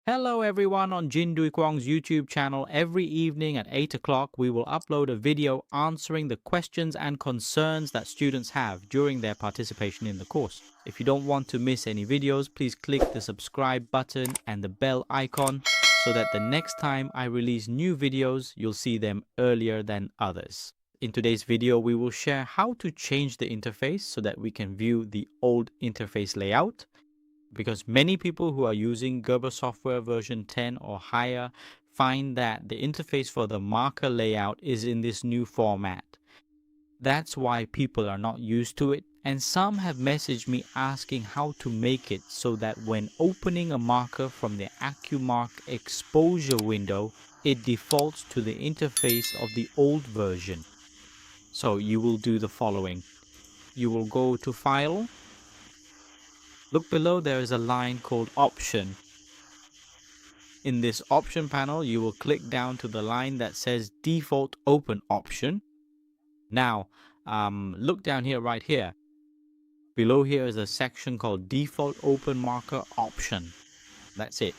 Hello everyone, on Dinh Duy Cuong's YouTube channel. Every evening at 8 o'clock, we will upload a video answering the questions and concerns that students have during their participation in the course. If you don't want to miss any videos, please click the subscribe button and the bell icon so that the next time I release new videos, you'll see them earlier than others. In today's video, we will share how to change the interface so that we can view the old interface layout, because many people who are using Gerber software version 10 or higher find that the interface for the marker layout is in this new format. That's why people are not used to it, and some have messaged me asking how to make it so that when opening a marker from the AccuMark exposure window, it defaults to the interface of the old version. So you will do the following. You will go to File. Look below, there is a line called Option. In this option panel, you will click down to the line that says Default Open Option. Now, look down here, right here. Below here is a section called Default Open Marker Option. That's it.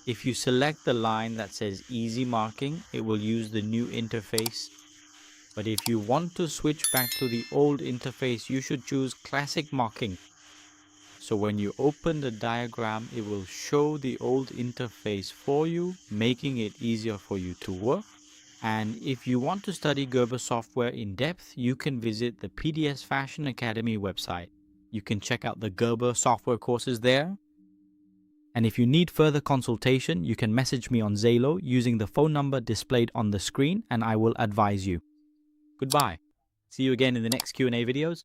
If you select the line that says Easy Marking, it will use the new interface. But if you want to switch back to the old interface, you should choose Classic Marking. So when you open the diagram, it will show the old interface for you, making it easier for you to work. And if you want to study Gerber software in depth, you can visit the PDS Fashion Academy website. You can check out the Gerber software courses there. And if you need further consultation, you can message me on Zalo using the phone number displayed on the screen, and I will advise you. Goodbye. See you again in the next Q&A videos.